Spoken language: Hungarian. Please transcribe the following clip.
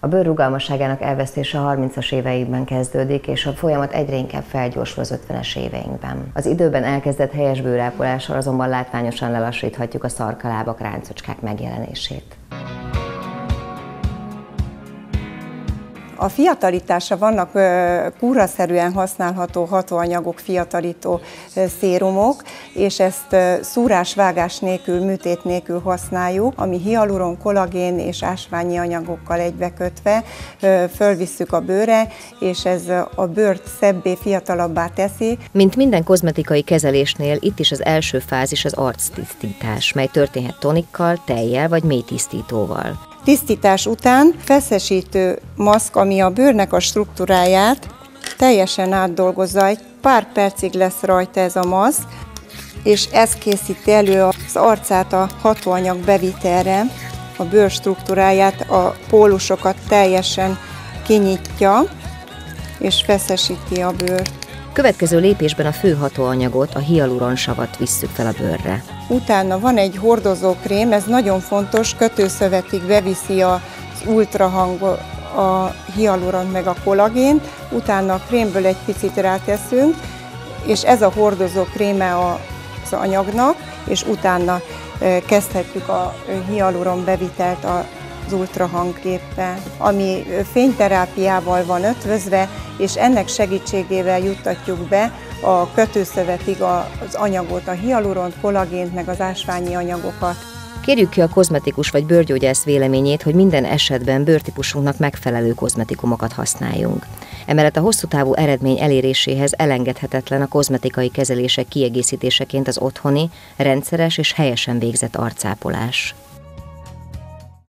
A bőr rugalmasságának elvesztése a 30-as éveikben kezdődik, és a folyamat egyre inkább felgyorsul az 50-es éveinkben. Az időben elkezdett helyes bőrápolással azonban látványosan lelassíthatjuk a szarkalábak, ráncocskák megjelenését. A fiatalításra vannak kúraszerűen használható hatóanyagok, fiatalító szérumok, és ezt szúrás-vágás nélkül, műtét nélkül használjuk, ami hialuron, kollagén és ásványi anyagokkal egybekötve fölvisszük a bőrre, és ez a bőrt szebbé, fiatalabbá teszi. Mint minden kozmetikai kezelésnél, itt is az első fázis az arctisztítás, mely történhet tonikkal, tejjel vagy mélytisztítóval. Tisztítás után feszesítő maszk, ami a bőrnek a struktúráját teljesen átdolgozza, egy pár percig lesz rajta ez a maszk, és ez készíti elő az arcát a hatóanyag bevitelre, a bőr struktúráját, a pólusokat teljesen kinyitja, és feszesíti a bőrt. Következő lépésben a fő hatóanyagot, a hialuronsavat visszük fel a bőrre. Utána van egy hordozókrém, ez nagyon fontos, kötőszövetig beviszi az ultrahang, a hialuront meg a kollagént, utána a krémből egy picit ráteszünk, és ez a hordozókréme az anyagnak, és utána kezdhetjük a hialuron bevitelt az ultrahangképpel, ami fényterápiával van ötvözve, és ennek segítségével juttatjuk be a kötőszövetig az anyagot, a hialuront, kollagént, meg az ásványi anyagokat. Kérjük ki a kozmetikus vagy bőrgyógyász véleményét, hogy minden esetben bőrtípusunknak megfelelő kozmetikumokat használjunk. Emellett a hosszú távú eredmény eléréséhez elengedhetetlen a kozmetikai kezelések kiegészítéseként az otthoni, rendszeres és helyesen végzett arcápolás.